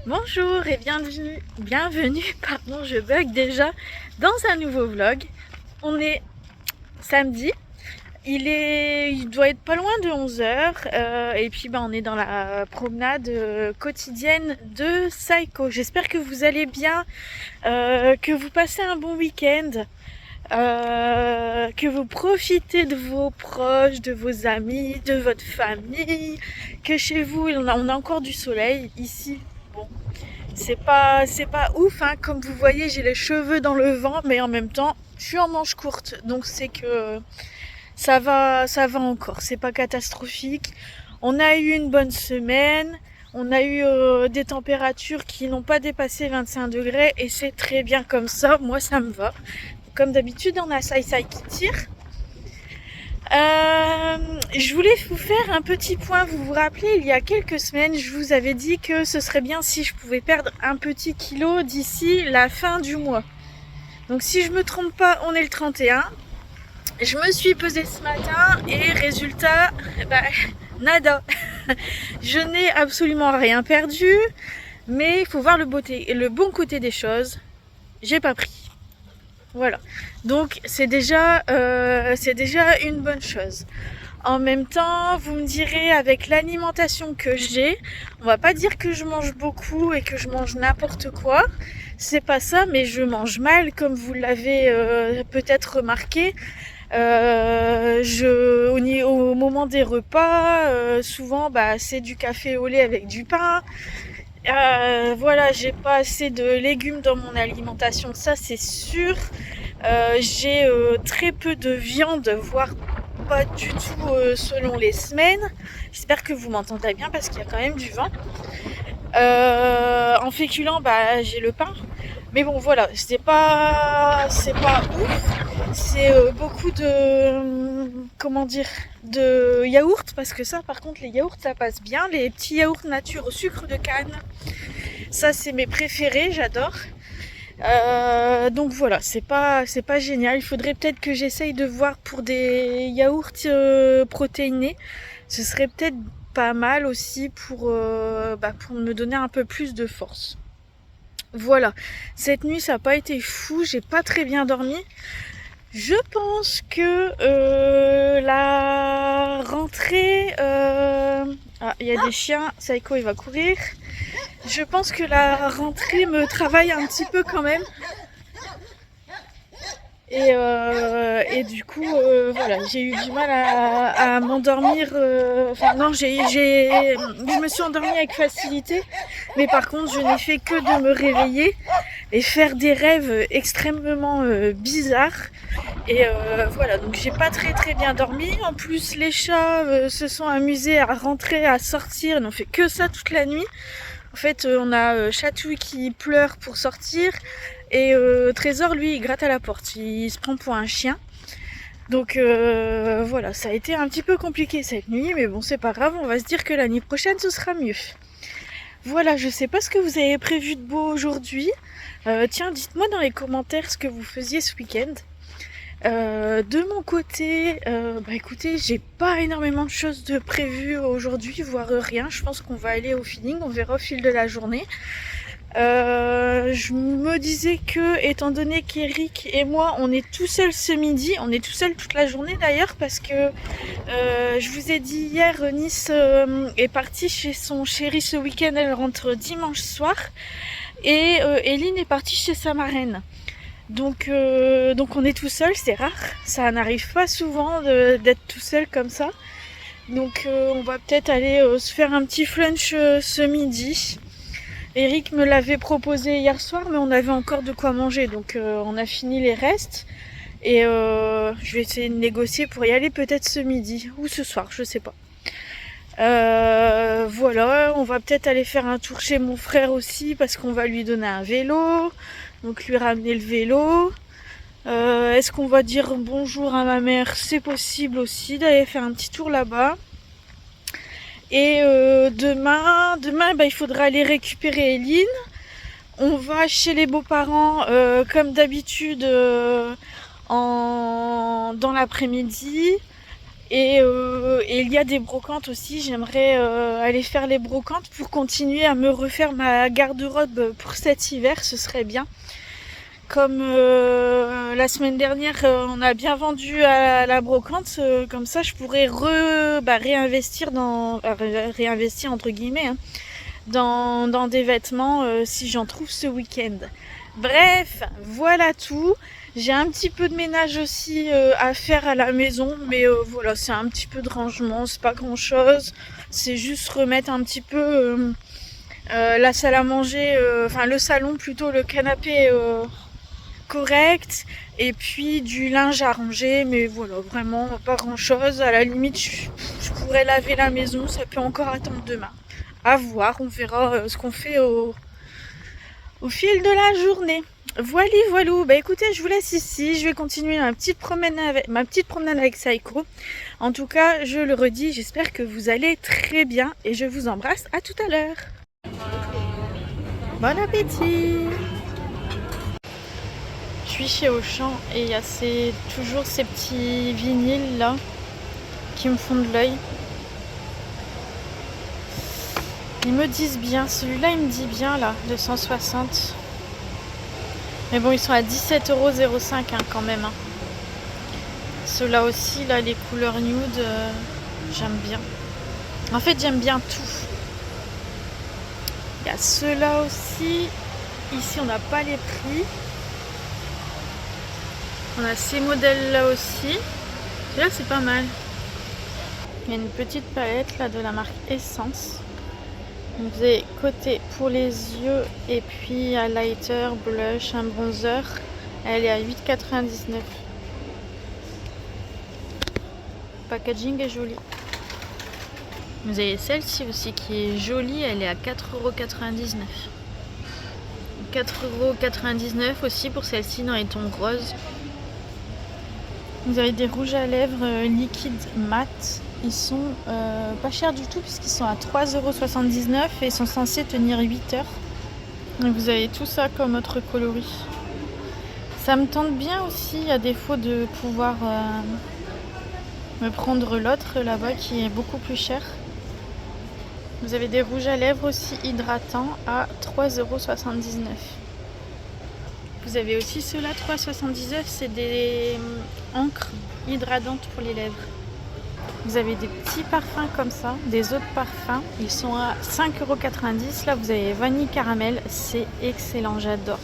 Bonjour et bienvenue, pardon, je bug déjà, dans un nouveau vlog. On est samedi, il doit être pas loin de 11h et puis on est dans la promenade quotidienne de Saiko. J'espère que vous allez bien, que vous passez un bon week-end. Que vous profitez de vos proches, de vos amis, de votre famille, que chez vous on a encore du soleil. Ici, bon, c'est pas ouf, hein. Comme vous voyez, j'ai les cheveux dans le vent, mais en même temps, je suis en manche courte, donc c'est que ça va encore. C'est pas catastrophique. On a eu une bonne semaine. On a eu des températures qui n'ont pas dépassé 25 degrés et c'est très bien comme ça. Moi, ça me va. Comme d'habitude, on a Sai Sai qui tire. Je voulais vous faire un petit point. Vous vous rappelez, il y a quelques semaines, je vous avais dit que ce serait bien si je pouvais perdre un petit kilo d'ici la fin du mois. Donc si je me trompe pas, on est le 31. Je me suis pesée ce matin et résultat, nada. Je n'ai absolument rien perdu, mais il faut voir le bon côté des choses. J'ai pas pris. Voilà. Donc c'est déjà une bonne chose. En même temps, vous me direz, avec l'alimentation que j'ai, on va pas dire que je mange beaucoup et que je mange n'importe quoi. C'est pas ça, mais je mange mal, comme vous l'avez peut-être remarqué. Au moment des repas, souvent, c'est du café au lait avec du pain. Voilà, j'ai pas assez de légumes dans mon alimentation, ça c'est sûr. J'ai très peu de viande, voire pas du tout selon les semaines. J'espère que vous m'entendez bien parce qu'il y a quand même du vent. En féculent, j'ai le pain. Mais bon, voilà, c'est pas ouf. C'est beaucoup de yaourt, parce que ça, par contre, les yaourts, ça passe bien. Les petits yaourts nature au sucre de canne, ça, c'est mes préférés, j'adore. Donc voilà, c'est pas génial. Il faudrait peut-être que j'essaye de voir pour des yaourts protéinés. Ce serait peut-être pas mal aussi pour me donner un peu plus de force. Voilà, cette nuit ça n'a pas été fou, j'ai pas très bien dormi. Je pense que la rentrée... Ah, il y a des chiens, Saiko il va courir. Je pense que la rentrée me travaille un petit peu quand même. Et du coup, voilà, j'ai eu du mal à m'endormir. Je me suis endormie avec facilité. Mais par contre, je n'ai fait que de me réveiller et faire des rêves extrêmement bizarres. Et voilà, donc j'ai pas très bien dormi. En plus, les chats se sont amusés à rentrer, à sortir. Ils n'ont fait que ça toute la nuit. En fait, on a Chatouille qui pleure pour sortir et Trésor, lui, il gratte à la porte. Il se prend pour un chien. Donc voilà, ça a été un petit peu compliqué cette nuit, mais bon, c'est pas grave. On va se dire que l'année prochaine, ce sera mieux. Voilà, je sais pas ce que vous avez prévu de beau aujourd'hui. Tiens, dites-moi dans les commentaires ce que vous faisiez ce week-end. De mon côté, écoutez, j'ai pas énormément de choses de prévues aujourd'hui, voire rien. Je pense qu'on va aller au feeling, on verra au fil de la journée. Je me disais que, étant donné qu'Eric et moi, on est tout seuls ce midi, on est tout seuls toute la journée d'ailleurs, parce que je vous ai dit hier, Nice est partie chez son chéri ce week-end, elle rentre dimanche soir, et Eline est partie chez sa marraine. Donc on est tout seul, c'est rare, ça n'arrive pas souvent d'être tout seul comme ça. Donc on va peut-être aller se faire un petit flunch ce midi. Eric me l'avait proposé hier soir, mais on avait encore de quoi manger, donc on a fini les restes. Et je vais essayer de négocier pour y aller peut-être ce midi, ou ce soir, je sais pas. Voilà, on va peut-être aller faire un tour chez mon frère aussi, parce qu'on va lui donner un vélo. Donc lui ramener le vélo. Est-ce qu'on va dire bonjour à ma mère? C'est possible aussi d'aller faire un petit tour là-bas. Et demain, il faudra aller récupérer Eline. On va chez les beaux-parents comme d'habitude dans l'après-midi. Et et il y a des brocantes aussi. J'aimerais aller faire les brocantes pour continuer à me refaire ma garde-robe pour cet hiver, ce serait bien. Comme la semaine dernière, on a bien vendu à la brocante, comme ça je pourrais réinvestir réinvestir entre guillemets, hein, dans des vêtements si j'en trouve ce week-end. Bref, voilà tout. J'ai un petit peu de ménage aussi à faire à la maison, mais voilà, c'est un petit peu de rangement, c'est pas grand chose. C'est juste remettre un petit peu la salle à manger, enfin le salon plutôt, le canapé correct, et puis du linge à ranger, mais voilà, vraiment pas grand chose. À la limite, je pourrais laver la maison, ça peut encore attendre demain. À voir, on verra ce qu'on fait au fil de la journée. Voilou, bah écoutez, je vous laisse ici, je vais continuer ma petite promenade avec Saiko. En tout cas, je le redis, j'espère que vous allez très bien et je vous embrasse, à tout à l'heure. Bon appétit. Je suis chez Auchan et il y a toujours ces petits vinyles là qui me font de l'œil. Ils me disent bien, celui-là il me dit bien là, 260. Mais bon, ils sont à 17,05€ hein, quand même. Hein. Ceux-là aussi, là, les couleurs nude, j'aime bien. En fait, j'aime bien tout. Il y a ceux-là aussi. Ici, on n'a pas les prix. On a ces modèles-là aussi. Celui-là, c'est pas mal. Il y a une petite palette là de la marque Essence. Donc, vous avez côté pour les yeux et puis highlighter, blush, un bronzer. Elle est à 8,99 €. Le packaging est joli. Vous avez celle-ci aussi qui est jolie, elle est à 4,99 €. 4,99 € aussi pour celle-ci dans les tons roses. Vous avez des rouges à lèvres liquides mat. Ils sont pas chers du tout puisqu'ils sont à 3,79 € et sont censés tenir 8 heures. Donc vous avez tout ça comme autre coloris. Ça me tente bien aussi, à défaut de pouvoir me prendre l'autre là-bas qui est beaucoup plus cher. Vous avez des rouges à lèvres aussi hydratants à 3,79 €. Vous avez aussi ceux-là, 3,79 €, c'est des encres hydratantes pour les lèvres. Vous avez des petits parfums comme ça, des autres parfums, ils sont à 5,90 €. Là, vous avez vanille caramel, c'est excellent, j'adore.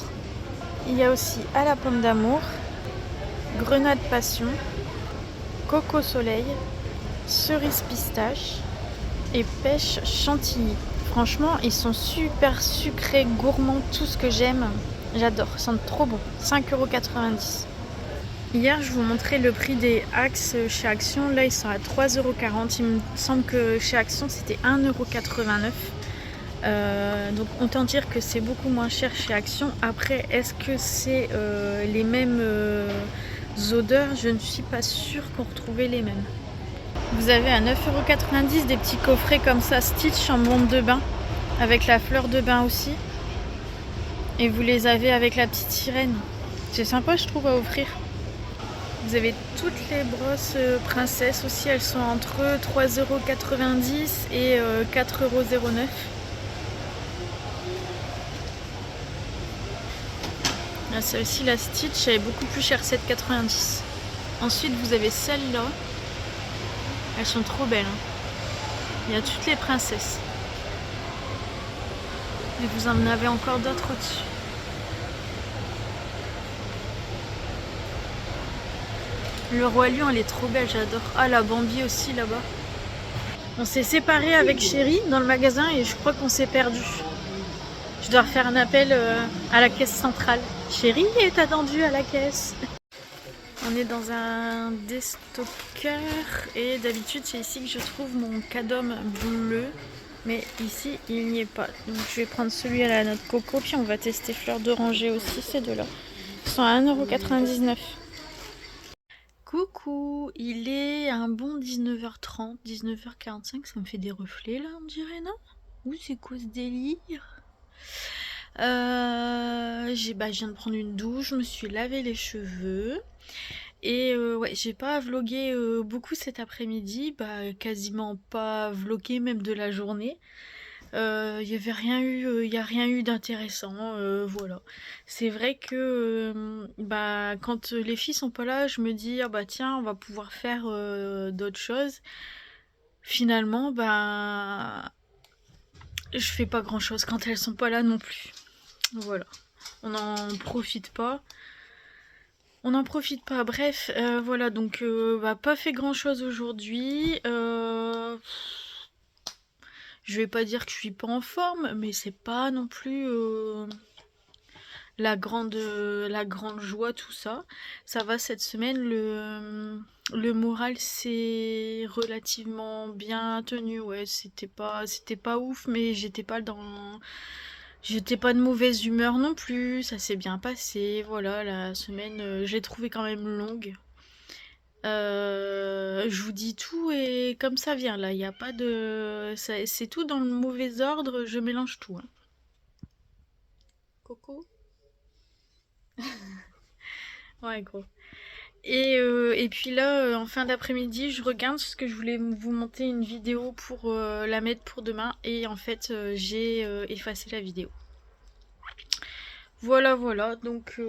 Il y a aussi à la pomme d'amour, grenade passion, coco soleil, cerise pistache et pêche chantilly. Franchement, ils sont super sucrés, gourmands, tout ce que j'aime. J'adore, ils sont trop bons. 5,90 €. Hier, je vous montrais le prix des Axe chez Action. Là, ils sont à 3,40 €. Il me semble que chez Action, c'était 1,89 €. Donc, autant dire que c'est beaucoup moins cher chez Action. Après, est-ce que c'est les mêmes odeurs? Je ne suis pas sûre qu'on retrouvait les mêmes. Vous avez à 9,90 € des petits coffrets comme ça, Stitch en bombe de bain, avec la fleur de bain aussi. Et vous les avez avec la petite sirène. C'est sympa, je trouve, à offrir. Vous avez toutes les brosses princesses aussi, elles sont entre 3,90 € et 4,09 €. Celle-ci, la Stitch, elle est beaucoup plus chère, 7,90 €. Ensuite, vous avez celle-là. Elles sont trop belles. Hein. Il y a toutes les princesses. Et vous en avez encore d'autres au-dessus. Le Roi Lion, elle est trop belle, j'adore. Ah, la Bambi aussi, là-bas. On s'est séparés avec Chéri dans le magasin et je crois qu'on s'est perdu. Je dois refaire un appel à la caisse centrale. Chéri est attendu à la caisse. On est dans un déstockeur et d'habitude c'est ici que je trouve mon Cadom bleu. Mais ici il n'y est pas. Donc je vais prendre celui à la noix de coco. Puis on va tester fleur d'oranger aussi, ces deux-là. Ils sont à 1,99 €. Coucou, il est un bon 19h30, 19h45, ça me fait des reflets là, on dirait, non? Ou c'est quoi ce délire? Je viens de prendre une douche, je me suis lavé les cheveux Et ouais, j'ai pas vlogué beaucoup cet après-midi, bah quasiment pas vlogué même de la journée. Il y avait rien eu, il y a rien eu d'intéressant, voilà. C'est vrai que bah quand les filles sont pas là, je me dis ah bah tiens, on va pouvoir faire d'autres choses. Finalement, bah je fais pas grand-chose quand elles sont pas là non plus. Voilà. On n'en profite pas. On n'en profite pas. Bref, voilà, donc bah, pas fait grand-chose aujourd'hui. Je vais pas dire que je suis pas en forme, mais c'est pas non plus la grande joie, tout ça. Ça va cette semaine, le moral s'est relativement bien tenu. Ouais, c'était pas ouf, mais j'étais pas de mauvaise humeur non plus. Ça s'est bien passé. Voilà, la semaine, j'ai trouvé quand même longue. Je vous dis tout et comme ça vient là, il n'y a pas de... C'est tout dans le mauvais ordre, je mélange tout, hein. Coco. Ouais, gros. Et puis là, en fin d'après-midi, je regarde parce que je voulais vous monter une vidéo pour la mettre pour demain. Et en fait, j'ai effacé la vidéo. Voilà, voilà. Donc,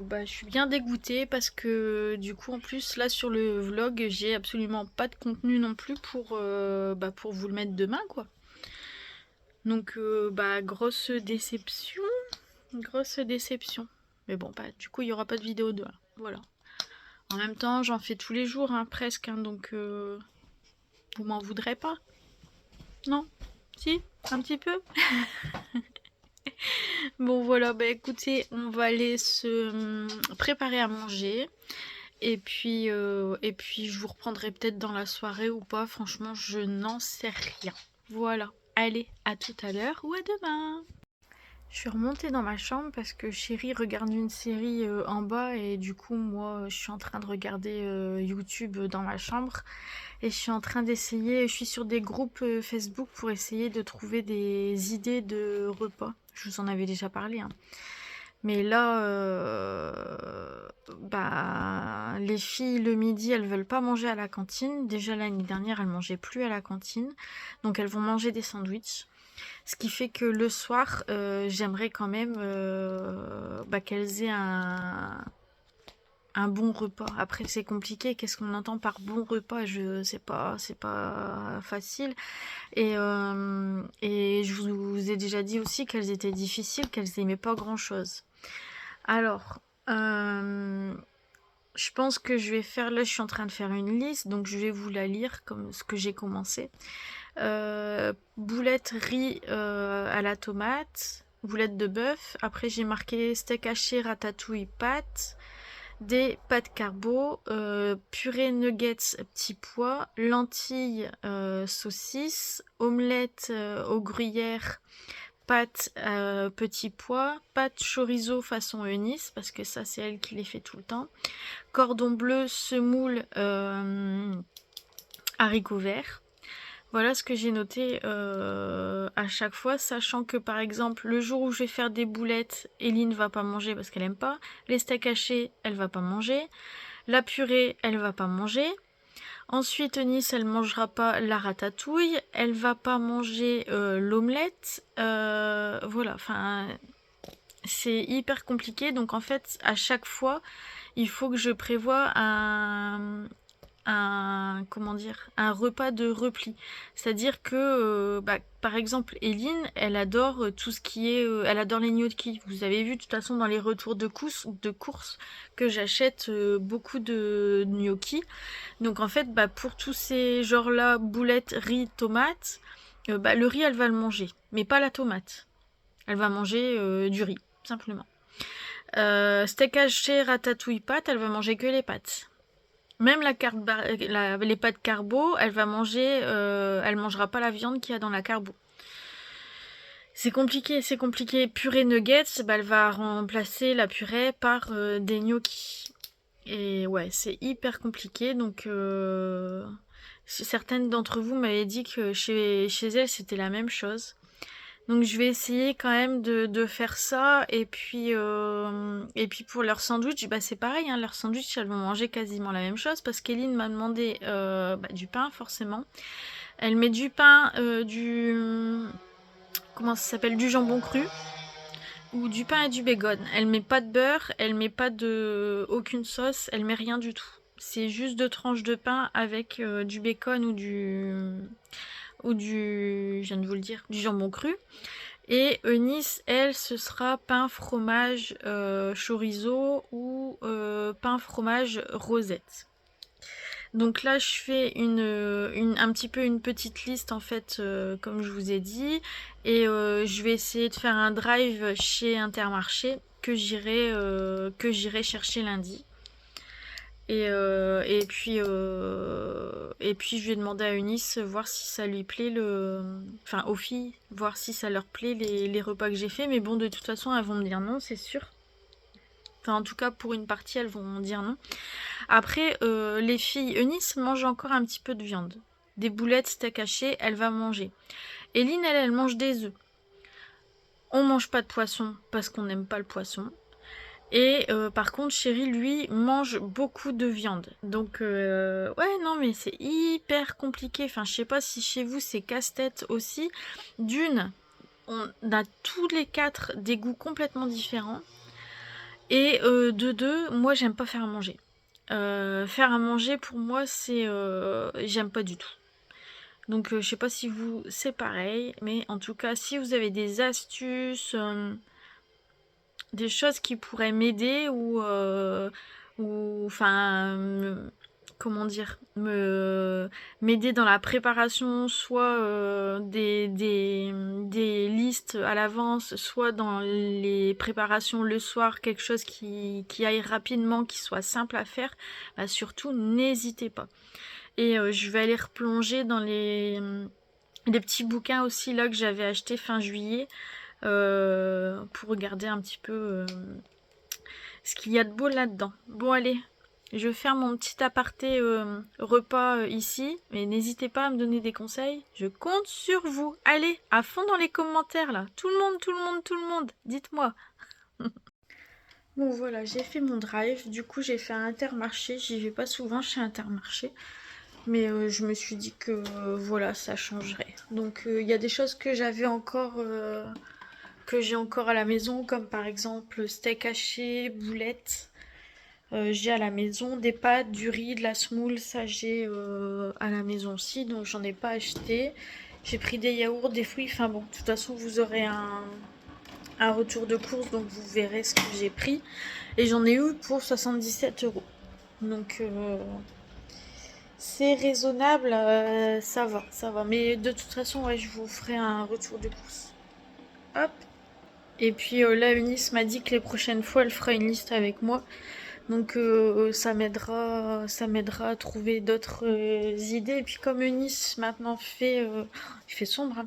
bah, je suis bien dégoûtée parce que du coup, en plus, là sur le vlog, j'ai absolument pas de contenu non plus bah, pour vous le mettre demain, quoi. Donc, bah, grosse déception. Grosse déception. Mais bon, bah, du coup, il n'y aura pas de vidéo demain. Voilà. En même temps, j'en fais tous les jours, hein, presque, hein, donc vous m'en voudrez pas? Non? Si? Un petit peu? Bon, voilà, bah écoutez, on va aller se préparer à manger. Et puis je vous reprendrai peut-être dans la soirée ou pas. Franchement, je n'en sais rien. Voilà. Allez, à tout à l'heure ou à demain. Je suis remontée dans ma chambre parce que chérie regarde une série en bas et du coup moi je suis en train de regarder YouTube dans ma chambre et je suis en train d'essayer, je suis sur des groupes Facebook pour essayer de trouver des idées de repas. Je vous en avais déjà parlé, hein. Mais là, bah, les filles le midi elles veulent pas manger à la cantine. Déjà l'année dernière elles mangeaient plus à la cantine, donc elles vont manger des sandwichs. Ce qui fait que le soir, j'aimerais quand même bah, qu'elles aient un bon repas. Après, c'est compliqué. Qu'est-ce qu'on entend par bon repas? Je sais pas, c'est pas facile. Et je vous ai déjà dit aussi qu'elles étaient difficiles, qu'elles aimaient pas grand-chose. Alors, je pense que je vais faire, là je suis en train de faire une liste, donc je vais vous la lire comme ce que j'ai commencé. Boulettes riz à la tomate, boulettes de bœuf. Après j'ai marqué steak haché, ratatouille, pâtes, des pâtes carbo, purée nuggets petits pois, lentilles saucisses, omelette aux gruyères, pâtes petits pois, pâtes chorizo façon Eunice parce que ça c'est elle qui les fait tout le temps, cordon bleu, semoule, haricots verts. Voilà ce que j'ai noté à chaque fois, sachant que par exemple le jour où je vais faire des boulettes, Eline va pas manger parce qu'elle aime pas. Les steaks hachés, elle va pas manger. La purée, elle va pas manger. Ensuite, Nice, elle mangera pas la ratatouille. Elle va pas manger l'omelette. Voilà, enfin, c'est hyper compliqué. Donc en fait, à chaque fois, il faut que je prévoie comment dire, un repas de repli. C'est-à-dire que, bah, par exemple, Eline, elle adore tout ce qui est... elle adore les gnocchis. Vous avez vu, de toute façon, dans les retours de course que j'achète beaucoup de gnocchis. Donc, en fait, bah, pour tous ces genres-là, boulettes, riz, tomates, bah, le riz, elle va le manger. Mais pas la tomate. Elle va manger du riz, simplement. Steak haché, ratatouille, pâtes, elle va manger que les pâtes. Même les pâtes carbo, elle va manger, elle mangera pas la viande qu'il y a dans la carbo. C'est compliqué, c'est compliqué. Purée nuggets, bah, elle va remplacer la purée par des gnocchis. Et ouais, c'est hyper compliqué. Donc, certaines d'entre vous m'avaient dit que chez elles, c'était la même chose. Donc je vais essayer quand même de faire ça. Et puis pour leur sandwich, bah c'est pareil, hein, leur sandwich, elles vont manger quasiment la même chose parce qu'Eline m'a demandé du pain forcément. Elle met du pain, comment ça s'appelle, du jambon cru ou du pain et du bacon. Elle met pas de beurre, elle met pas de aucune sauce, elle met rien du tout. C'est juste 2 tranches de pain avec du bacon je viens de vous le dire, du jambon cru. Et Eunice, elle, ce sera pain fromage chorizo ou pain fromage rosette. Donc là, je fais un petit peu une petite liste en fait, comme je vous ai dit, et je vais essayer de faire un drive chez Intermarché que j'irai chercher lundi. Et puis je vais demander à Eunice voir si ça lui plaît enfin aux filles, voir si ça leur plaît les repas que j'ai fait. Mais bon, de toute façon, elles vont me dire non, c'est sûr. Enfin, en tout cas, pour une partie, elles vont dire non. Après, les filles, Eunice mange encore un petit peu de viande. Des boulettes, steak haché, elle va manger. Eline, elle mange des œufs. On mange pas de poisson parce qu'on n'aime pas le poisson. Et par contre, Chéri, lui, mange beaucoup de viande. Donc, ouais, non, mais c'est hyper compliqué. Enfin, je sais pas si chez vous, c'est casse-tête aussi. D'une, on a tous les 4 des goûts complètement différents. Et de deux, moi, j'aime pas faire à manger. Faire à manger, pour moi, c'est... j'aime pas du tout. Donc, je sais pas si vous, c'est pareil. Mais en tout cas, si vous avez des astuces... des choses qui pourraient m'aider ou enfin comment dire, m'aider dans la préparation, soit des listes à l'avance, soit dans les préparations le soir, quelque chose qui aille rapidement, qui soit simple à faire, bah surtout n'hésitez pas. Et je vais aller replonger dans les petits bouquins aussi là que j'avais acheté fin juillet, pour regarder un petit peu ce qu'il y a de beau là-dedans. Bon allez, je vais faire mon petit aparté repas ici, mais n'hésitez pas à me donner des conseils, je compte sur vous. Allez, à fond dans les commentaires là, tout le monde, dites-moi. Bon voilà, j'ai fait mon drive, du coup j'ai fait un Intermarché, j'y vais pas souvent chez Intermarché. Mais je me suis dit que voilà, ça changerait. Donc il y a des choses que j'avais encore... que j'ai encore à la maison, comme par exemple steak haché, boulettes. J'ai à la maison des pâtes, du riz, de la semoule, ça j'ai à la maison aussi, donc j'en ai pas acheté. J'ai pris des yaourts, des fruits, enfin bon, de toute façon vous aurez un retour de course, donc vous verrez ce que j'ai pris. Et j'en ai eu pour 77 €. Donc c'est raisonnable, ça va. Mais de toute façon, ouais, je vous ferai un retour de course. Hop. Et puis là, Eunice m'a dit que les prochaines fois, elle fera une liste avec moi. Donc ça m'aidera à trouver d'autres idées. Et puis comme Eunice maintenant il fait sombre, hein.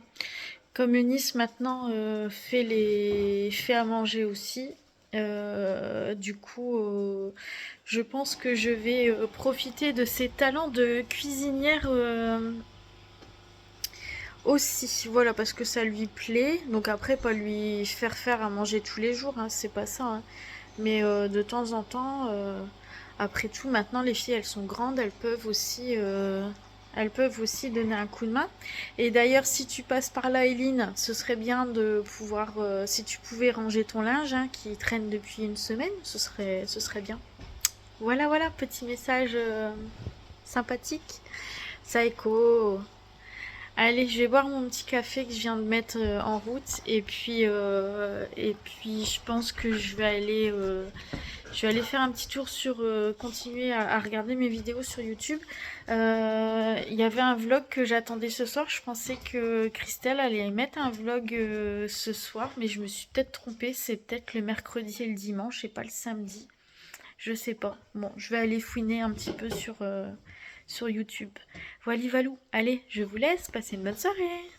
Comme Eunice maintenant fait à manger aussi. Du coup, je pense que je vais profiter de ses talents de cuisinière aussi, voilà, parce que ça lui plaît. Donc après, pas lui faire à manger tous les jours, hein, c'est pas ça, hein. Mais de temps en temps, après tout, maintenant les filles, elles sont grandes, elles peuvent aussi donner un coup de main. Et d'ailleurs, si tu passes par là, Eline, ce serait bien de pouvoir, si tu pouvais ranger ton linge, hein, qui traîne depuis une semaine, ce serait bien. Voilà, voilà, petit message sympathique. Saeko. Allez, je vais boire mon petit café que je viens de mettre en route et puis je pense que je vais aller faire un petit tour sur continuer à regarder mes vidéos sur YouTube. Il y avait un vlog que j'attendais ce soir. Je pensais que Christelle allait mettre un vlog ce soir, mais je me suis peut-être trompée. C'est peut-être le mercredi et le dimanche et pas le samedi. Je sais pas. Bon, je vais aller fouiner un petit peu sur YouTube. Voilà, Valou. Allez, je vous laisse. Passez une bonne soirée.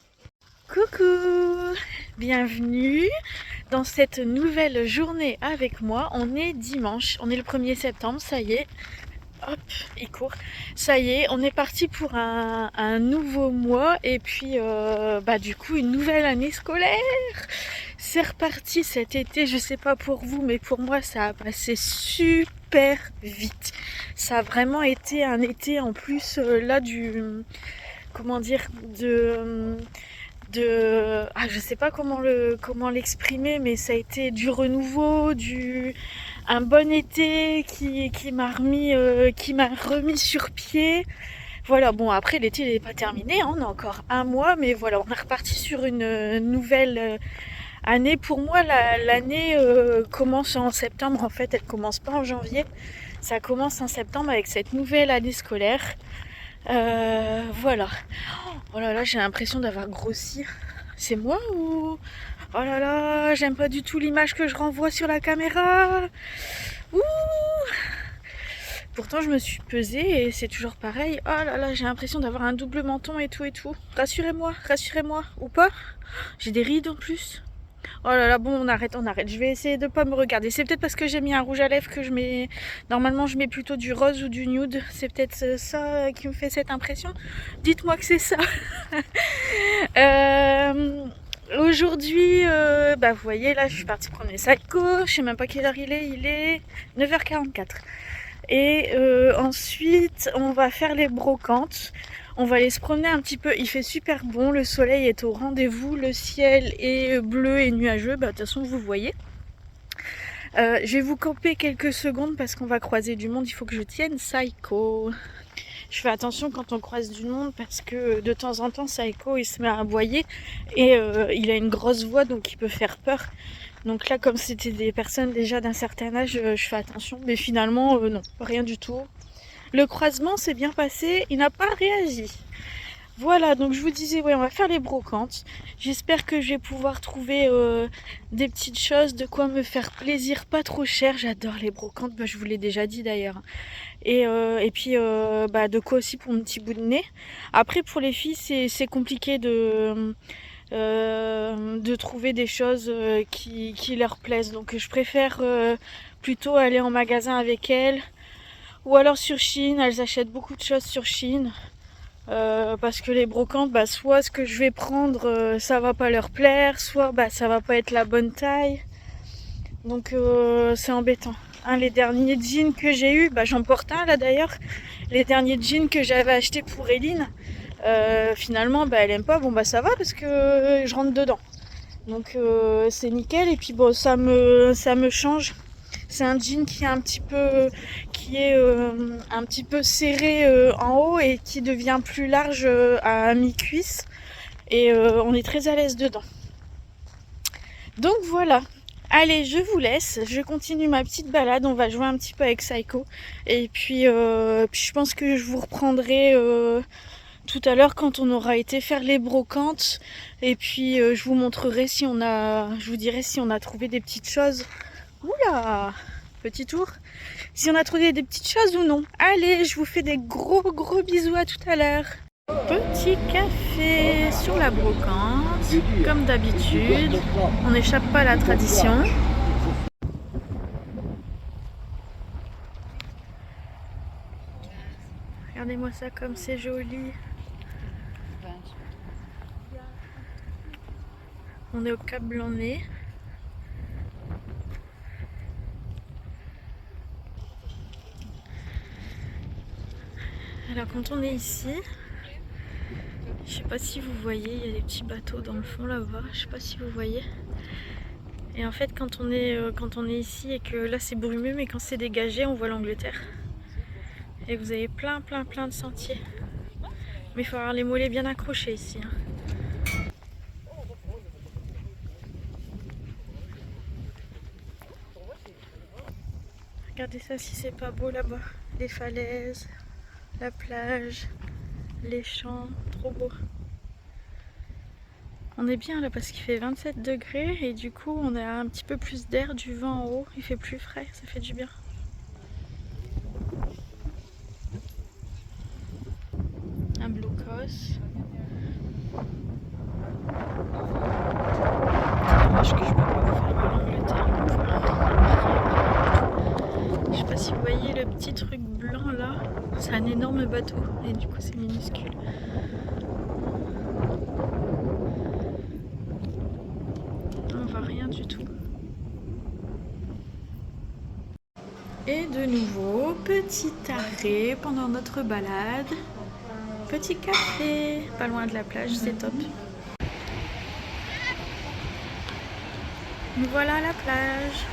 Coucou! Bienvenue dans cette nouvelle journée avec moi. On est dimanche. On est le 1er septembre, ça y est. Hop, il court. Ça y est, on est parti pour un nouveau mois et puis du coup une nouvelle année scolaire. C'est reparti cet été, je sais pas pour vous, mais pour moi ça a passé super vite. Ça a vraiment été un été en plus comment dire, je sais pas comment l'exprimer, mais ça a été du renouveau, un bon été qui m'a remis sur pied. Voilà, bon après l'été il n'est pas terminé, hein, on a encore un mois, mais voilà, on est reparti sur une nouvelle année. Pour moi l'année commence en septembre, en fait elle commence pas en janvier, ça commence en septembre avec cette nouvelle année scolaire. Voilà. Oh là là, j'ai l'impression d'avoir grossi. C'est moi ou... Oh là là, j'aime pas du tout l'image que je renvoie sur la caméra. Ouh. Pourtant, je me suis pesée et c'est toujours pareil. Oh là là, j'ai l'impression d'avoir un double menton et tout et tout. Rassurez-moi, rassurez-moi. Ou pas? J'ai des rides en plus. Oh là là, bon, on arrête. Je vais essayer de pas me regarder. C'est peut-être parce que j'ai mis un rouge à lèvres que je mets... Normalement, je mets plutôt du rose ou du nude. C'est peut-être ça qui me fait cette impression. Dites-moi que c'est ça. Aujourd'hui, vous voyez, là, je suis partie prendre mes Psycho. Je sais même pas quelle heure il est 9h44. Et ensuite, on va faire les brocantes. On va aller se promener un petit peu. Il fait super bon, le soleil est au rendez-vous, le ciel est bleu et nuageux. De toute façon, vous voyez. Je vais vous camper quelques secondes parce qu'on va croiser du monde. Il faut que je tienne Psycho. Je fais attention quand on croise du monde parce que de temps en temps, Psycho, il se met à aboyer et il a une grosse voix, donc il peut faire peur. Donc là, comme c'était des personnes déjà d'un certain âge, je fais attention. Mais finalement, non, rien du tout. Le croisement s'est bien passé, il n'a pas réagi. Voilà, donc je vous disais, ouais, on va faire les brocantes. J'espère que je vais pouvoir trouver des petites choses, de quoi me faire plaisir, pas trop cher. J'adore les brocantes, je vous l'ai déjà dit d'ailleurs. Et puis, de quoi aussi pour mon petit bout de nez. Après, pour les filles, c'est compliqué de trouver des choses qui leur plaisent. Donc je préfère plutôt aller en magasin avec elles. Ou alors sur Shein, elles achètent beaucoup de choses sur Shein. Parce que les brocantes, soit ce que je vais prendre, ça va pas leur plaire, soit ça va pas être la bonne taille. Donc c'est embêtant. Les derniers jeans que j'ai eu, j'en porte un là d'ailleurs. Les derniers jeans que j'avais achetés pour Eline, finalement elle aime pas. Ça va parce que je rentre dedans. Donc c'est nickel. Et puis ça me change. C'est un jean qui est un petit peu serré en haut et qui devient plus large à mi-cuisse. Et on est très à l'aise dedans. Donc voilà. Allez, je vous laisse. Je continue ma petite balade. On va jouer un petit peu avec Psycho. Et puis je pense que je vous reprendrai tout à l'heure quand on aura été faire les brocantes. Et puis je vous montrerai je vous dirai si on a trouvé des petites choses. Oula, petit tour. Si on a trouvé des petites choses ou non. Allez, je vous fais des gros bisous, à tout à l'heure. Petit café sur la brocante, comme d'habitude. On n'échappe pas à la tradition. Regardez-moi ça comme c'est joli. On est au Cap Blanc-Nez. Alors quand on est ici, je sais pas si vous voyez, il y a des petits bateaux dans le fond là-bas, je sais pas si vous voyez. Et en fait quand on est ici et que là c'est brumeux, mais quand c'est dégagé on voit l'Angleterre. Et vous avez plein de sentiers. Mais il faut avoir les mollets bien accrochés ici. Regardez ça si c'est pas beau là-bas, les falaises, la plage, les champs, trop beau. On est bien là parce qu'il fait 27 degrés et du coup on a un petit peu plus d'air, du vent en haut, il fait plus frais, ça fait du bien. Un blue coss. C'est dommage que je peux pas vous faire l'Angleterre. Je sais pas si vous voyez le petit truc blanc là. c'est un énorme bateau et du coup c'est minuscule. On voit rien du tout. Et de nouveau, petit arrêt pendant notre balade. Petit café, pas loin de la plage, c'est top. Nous voilà à la plage.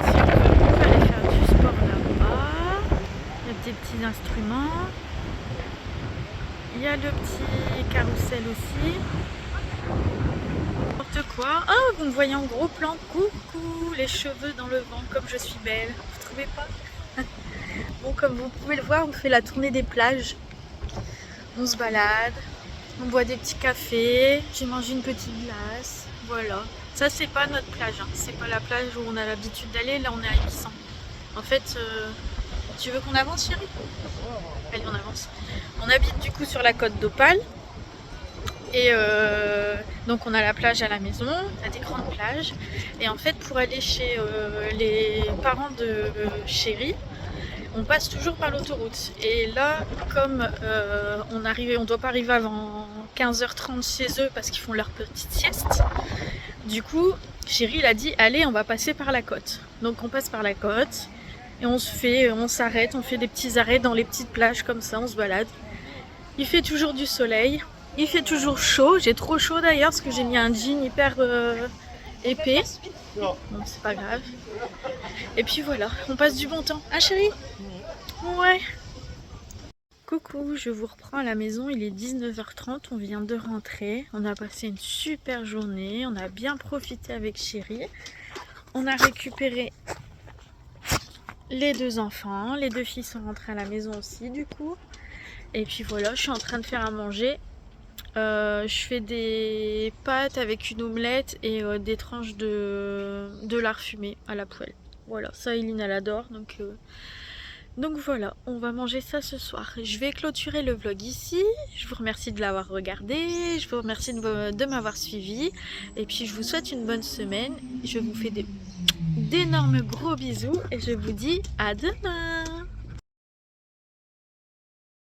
Si on veut aller faire du sport là-bas, il y a des petits instruments. Il y a le petit carrousel aussi. N'importe quoi. Ah, vous me voyez en gros plan. Coucou, les cheveux dans le vent, comme je suis belle. Vous trouvez pas? Bon, comme vous pouvez le voir, on fait la tournée des plages. On se balade, on boit des petits cafés. J'ai mangé une petite glace. Voilà. Ça, c'est pas notre plage. Hein. C'est pas la plage où on a l'habitude d'aller. Là, on est à 800. En fait, tu veux qu'on avance, chérie? Allez, on avance. On habite du coup sur la côte d'Opale. Et donc on a la plage à la maison, on a des grandes plages. Et en fait pour aller chez les parents de Chérie, on passe toujours par l'autoroute. Et là, comme on doit pas arriver avant 15h30 chez eux parce qu'ils font leur petite sieste, du coup Chérie il a dit allez on va passer par la côte. Donc on passe par la côte et on s'arrête, on fait des petits arrêts dans les petites plages comme ça, on se balade. Il fait toujours du soleil. Il fait toujours chaud, j'ai trop chaud d'ailleurs parce que j'ai mis un jean hyper épais. Bon, c'est pas grave. Et puis voilà, on passe du bon temps. Ah chérie? Ouais. Coucou, je vous reprends à la maison, il est 19h30, on vient de rentrer. On a passé une super journée, on a bien profité avec Chérie. On a récupéré les deux enfants, les deux filles sont rentrées à la maison aussi du coup. Et puis voilà, je suis en train de faire à manger. Je fais des pâtes avec une omelette et des tranches de lard fumé à la poêle. Voilà, ça Eileen elle adore, donc voilà, on va manger ça ce soir. Je vais clôturer le vlog ici. Je vous remercie de l'avoir regardé, je vous remercie de m'avoir suivi. Et puis je vous souhaite une bonne semaine. Je vous fais d'énormes gros bisous et je vous dis à demain.